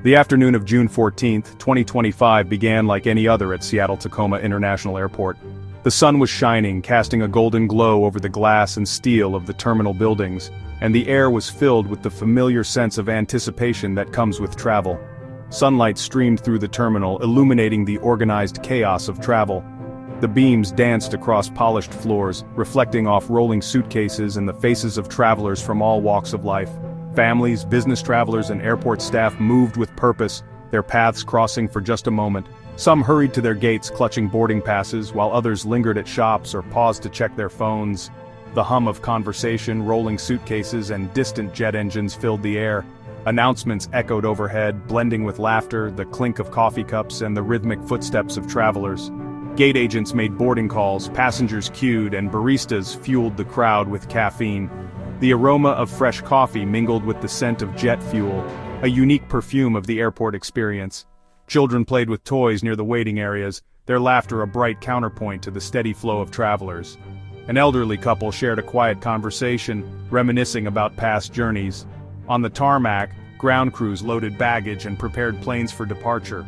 The afternoon of June 14, 2025 began like any other at Seattle-Tacoma International Airport. The sun was shining, casting a golden glow over the glass and steel of the terminal buildings, and the air was filled with the familiar sense of anticipation that comes with travel. Sunlight streamed through the terminal, illuminating the organized chaos of travel. The beams danced across polished floors, reflecting off rolling suitcases and the faces of travelers from all walks of life. Families, business travelers, and airport staff moved with purpose, their paths crossing for just a moment. Some hurried to their gates clutching boarding passes, while others lingered at shops or paused to check their phones. The hum of conversation, rolling suitcases, and distant jet engines filled the air. Announcements echoed overhead, blending with laughter, the clink of coffee cups, and the rhythmic footsteps of travelers. Gate agents made boarding calls, passengers queued, and baristas fueled the crowd with caffeine. The aroma of fresh coffee mingled with the scent of jet fuel, a unique perfume of the airport experience. Children played with toys near the waiting areas, their laughter a bright counterpoint to the steady flow of travelers. An elderly couple shared a quiet conversation, reminiscing about past journeys. On the tarmac, ground crews loaded baggage and prepared planes for departure.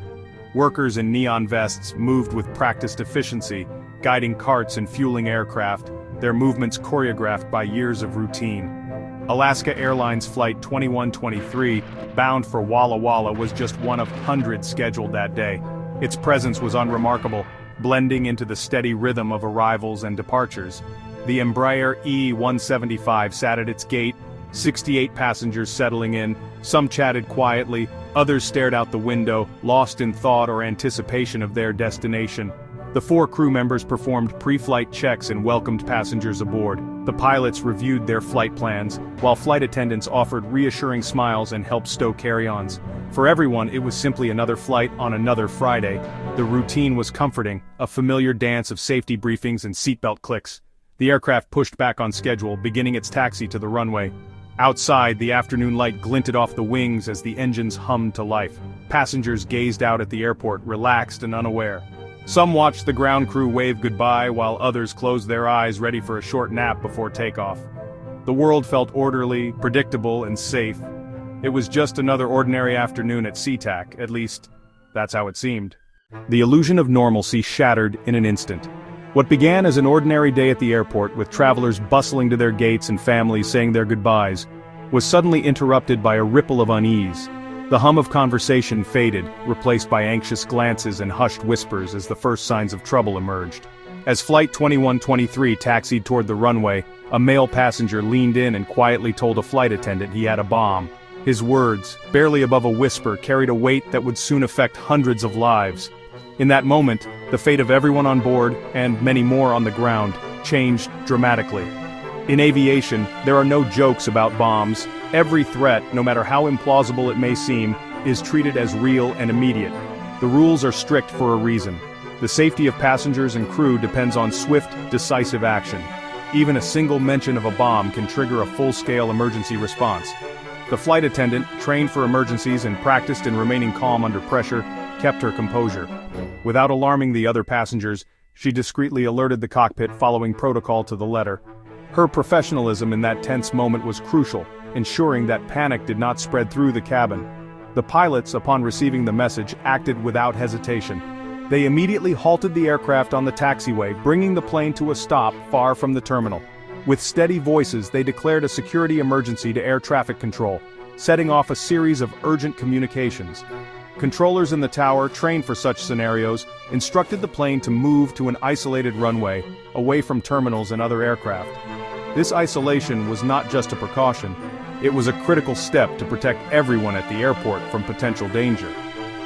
Workers in neon vests moved with practiced efficiency, guiding carts and fueling aircraft, their movements choreographed by years of routine. Alaska Airlines Flight 2123, bound for Walla Walla, was just one of hundreds scheduled that day. Its presence was unremarkable, blending into the steady rhythm of arrivals and departures. The Embraer E-175 sat at its gate, 68 passengers settling in. Some chatted quietly, others stared out the window, lost in thought or anticipation of their destination. The 4 crew members performed pre-flight checks and welcomed passengers aboard. The pilots reviewed their flight plans, while flight attendants offered reassuring smiles and helped stow carry-ons. For everyone, it was simply another flight on another Friday. The routine was comforting, a familiar dance of safety briefings and seatbelt clicks. The aircraft pushed back on schedule, beginning its taxi to the runway. Outside, the afternoon light glinted off the wings as the engines hummed to life. Passengers gazed out at the airport, relaxed and unaware. Some watched the ground crew wave goodbye, while others closed their eyes ready for a short nap before takeoff. The world felt orderly, predictable, and safe. It was just another ordinary afternoon at SeaTac, at least, that's how it seemed. The illusion of normalcy shattered in an instant. What began as an ordinary day at the airport, with travelers bustling to their gates and families saying their goodbyes, was suddenly interrupted by a ripple of unease. The hum of conversation faded, replaced by anxious glances and hushed whispers as the first signs of trouble emerged. As Flight 2123 taxied toward the runway, a male passenger leaned in and quietly told a flight attendant he had a bomb. His words, barely above a whisper, carried a weight that would soon affect hundreds of lives. In that moment, the fate of everyone on board, and many more on the ground, changed dramatically. In aviation, there are no jokes about bombs. Every threat, no matter how implausible it may seem, is treated as real and immediate. The rules are strict for a reason. The safety of passengers and crew depends on swift, decisive action. Even a single mention of a bomb can trigger a full-scale emergency response. The flight attendant, trained for emergencies and practiced in remaining calm under pressure, kept her composure. Without alarming the other passengers, she discreetly alerted the cockpit, following protocol to the letter. Her professionalism in that tense moment was crucial, ensuring that panic did not spread through the cabin. The pilots, upon receiving the message, acted without hesitation. They immediately halted the aircraft on the taxiway, bringing the plane to a stop far from the terminal. With steady voices, they declared a security emergency to air traffic control, setting off a series of urgent communications. Controllers in the tower, trained for such scenarios, instructed the plane to move to an isolated runway, away from terminals and other aircraft. This isolation was not just a precaution, it was a critical step to protect everyone at the airport from potential danger.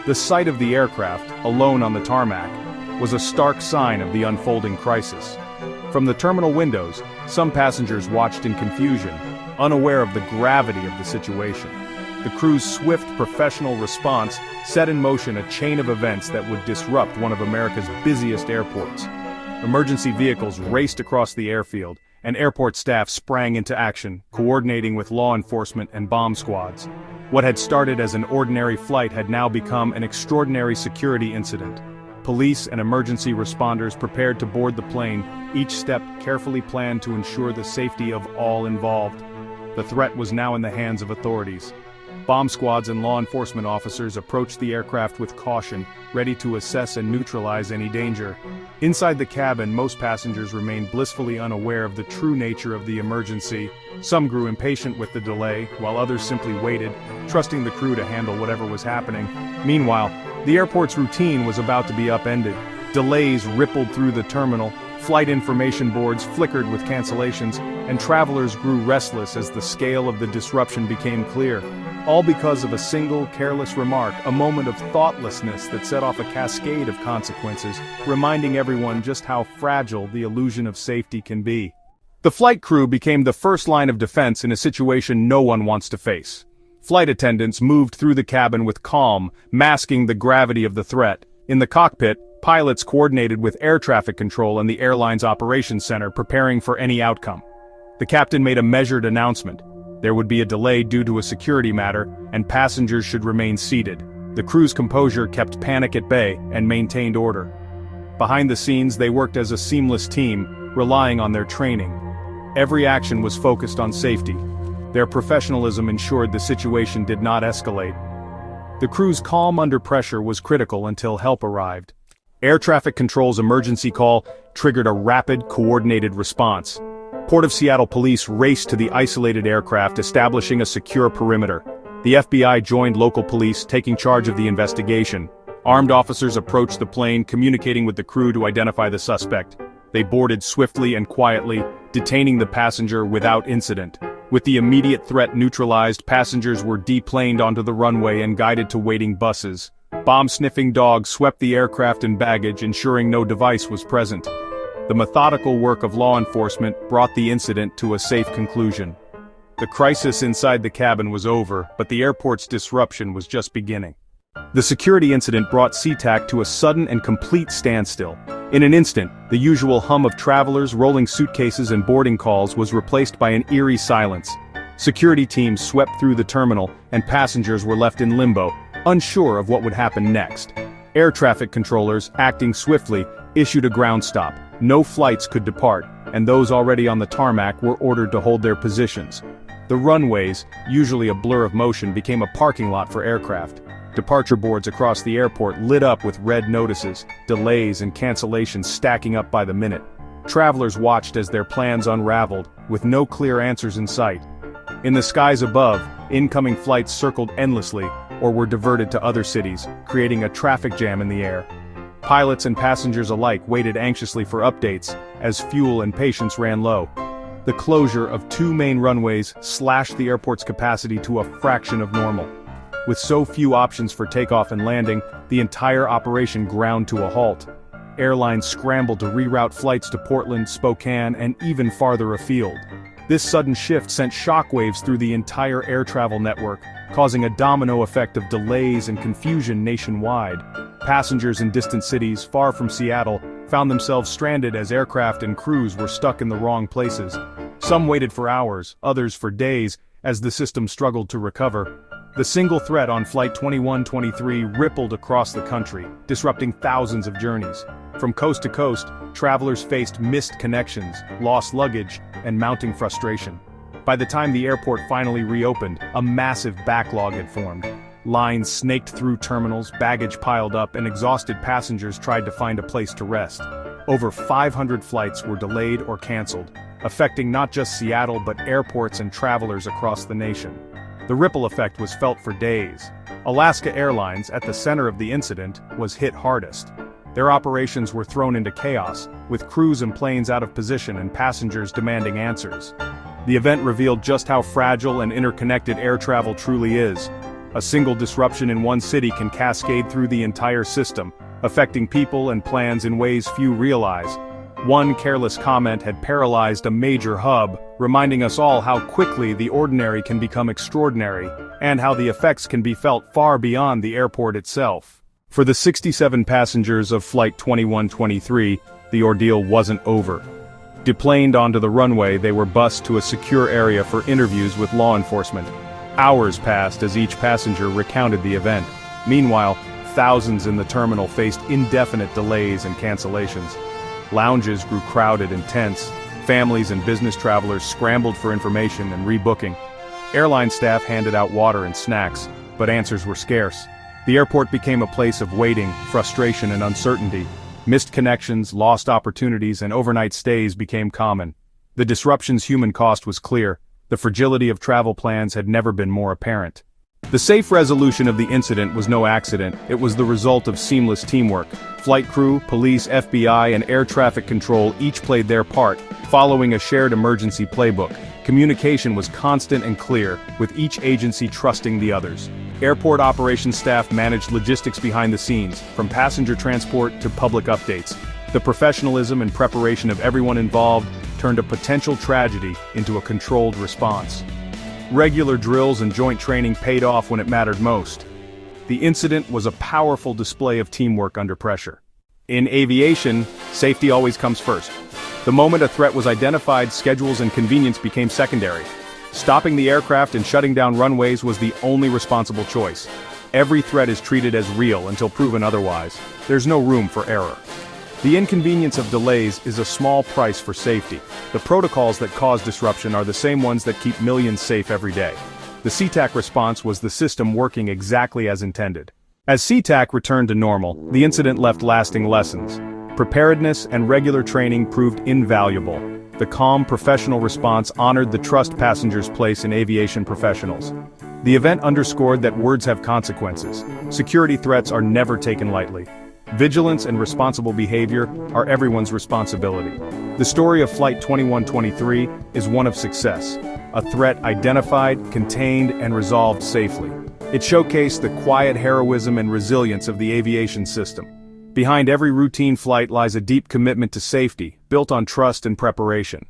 The sight of the aircraft, alone on the tarmac, was a stark sign of the unfolding crisis. From the terminal windows, some passengers watched in confusion, unaware of the gravity of the situation. The crew's swift professional response set in motion a chain of events that would disrupt one of America's busiest airports. Emergency vehicles raced across the airfield, and airport staff sprang into action, coordinating with law enforcement and bomb squads. What had started as an ordinary flight had now become an extraordinary security incident. Police and emergency responders prepared to board the plane, each step carefully planned to ensure the safety of all involved. The threat was now in the hands of authorities. Bomb squads and law enforcement officers approached the aircraft with caution, ready to assess and neutralize any danger. Inside the cabin, most passengers remained blissfully unaware of the true nature of the emergency. Some grew impatient with the delay, while others simply waited, trusting the crew to handle whatever was happening. Meanwhile, the airport's routine was about to be upended. Delays rippled through the terminal, flight information boards flickered with cancellations, and travelers grew restless as the scale of the disruption became clear. All because of a single careless remark, a moment of thoughtlessness that set off a cascade of consequences, reminding everyone just how fragile the illusion of safety can be. The flight crew became the first line of defense in a situation no one wants to face. Flight attendants moved through the cabin with calm, masking the gravity of the threat. In the cockpit, pilots coordinated with air traffic control and the airline's operations center, preparing for any outcome. The captain made a measured announcement. There would be a delay due to a security matter, and passengers should remain seated. The crew's composure kept panic at bay and maintained order. Behind the scenes, they worked as a seamless team, relying on their training. Every action was focused on safety. Their professionalism ensured the situation did not escalate. The crew's calm under pressure was critical until help arrived. Air traffic control's emergency call triggered a rapid, coordinated response. Port of Seattle police raced to the isolated aircraft, establishing a secure perimeter. The FBI joined local police, taking charge of the investigation. Armed officers approached the plane, communicating with the crew to identify the suspect. They boarded swiftly and quietly, detaining the passenger without incident. With the immediate threat neutralized, passengers were deplaned onto the runway and guided to waiting buses. Bomb-sniffing dogs swept the aircraft and baggage, ensuring no device was present. The methodical work of law enforcement brought the incident to a safe conclusion. The crisis inside the cabin was over, but the airport's disruption was just beginning. The security incident brought SeaTac to a sudden and complete standstill. In an instant, the usual hum of travelers, rolling suitcases and boarding calls was replaced by an eerie silence. Security teams swept through the terminal, and passengers were left in limbo, unsure of what would happen next. Air traffic controllers, acting swiftly, issued a ground stop. No flights could depart, and those already on the tarmac were ordered to hold their positions. The runways, usually a blur of motion, became a parking lot for aircraft. Departure boards across the airport lit up with red notices, delays and cancellations stacking up by the minute. Travelers watched as their plans unraveled, with no clear answers in sight. In the skies above, incoming flights circled endlessly, or were diverted to other cities, creating a traffic jam in the air. Pilots and passengers alike waited anxiously for updates, as fuel and patience ran low. The closure of 2 main runways slashed the airport's capacity to a fraction of normal. With so few options for takeoff and landing, the entire operation ground to a halt. Airlines scrambled to reroute flights to Portland, Spokane, and even farther afield. This sudden shift sent shockwaves through the entire air travel network, causing a domino effect of delays and confusion nationwide. Passengers in distant cities, far from Seattle, found themselves stranded as aircraft and crews were stuck in the wrong places. Some waited for hours, others for days, as the system struggled to recover. The single threat on Flight 2123 rippled across the country, disrupting thousands of journeys. From coast to coast, travelers faced missed connections, lost luggage, and mounting frustration. By the time the airport finally reopened, a massive backlog had formed. Lines snaked through terminals, baggage piled up, and exhausted passengers tried to find a place to rest. Over 500 flights were delayed or canceled, affecting not just Seattle but airports and travelers across the nation. The ripple effect was felt for days. Alaska Airlines, at the center of the incident, was hit hardest. Their operations were thrown into chaos, with crews and planes out of position and passengers demanding answers. The event revealed just how fragile and interconnected air travel truly is. A single disruption in one city can cascade through the entire system, affecting people and plans in ways few realize. One careless comment had paralyzed a major hub, reminding us all how quickly the ordinary can become extraordinary, and how the effects can be felt far beyond the airport itself. For the 67 passengers of Flight 2123, the ordeal wasn't over. Deplaned onto the runway, they were bused to a secure area for interviews with law enforcement. Hours passed as each passenger recounted the event. Meanwhile, thousands in the terminal faced indefinite delays and cancellations. Lounges grew crowded and tense. Families and business travelers scrambled for information and rebooking. Airline staff handed out water and snacks, but answers were scarce. The airport became a place of waiting, frustration and uncertainty. Missed connections, lost opportunities and overnight stays became common. The disruption's human cost was clear. The fragility of travel plans had never been more apparent. The safe resolution of the incident was no accident, it was the result of seamless teamwork. Flight crew, police, FBI, and air traffic control each played their part, following a shared emergency playbook. Communication was constant and clear, with each agency trusting the others. Airport operations staff managed logistics behind the scenes, from passenger transport to public updates. The professionalism and preparation of everyone involved turned a potential tragedy into a controlled response. Regular drills and joint training paid off when it mattered most. The incident was a powerful display of teamwork under pressure. In aviation, safety always comes first. The moment a threat was identified, schedules and convenience became secondary. Stopping the aircraft and shutting down runways was the only responsible choice. Every threat is treated as real until proven otherwise. There's no room for error. The inconvenience of delays is a small price for safety. The protocols that cause disruption are the same ones that keep millions safe every day. The SeaTac response was the system working exactly as intended. As SeaTac returned to normal, the incident left lasting lessons. Preparedness and regular training proved invaluable. The calm, professional response honored the trust passengers place in aviation professionals. The event underscored that words have consequences. Security threats are never taken lightly. Vigilance and responsible behavior are everyone's responsibility. The story of Flight 2123 is one of success. A threat identified, contained, and resolved safely. It showcased the quiet heroism and resilience of the aviation system. Behind every routine flight lies a deep commitment to safety, built on trust and preparation.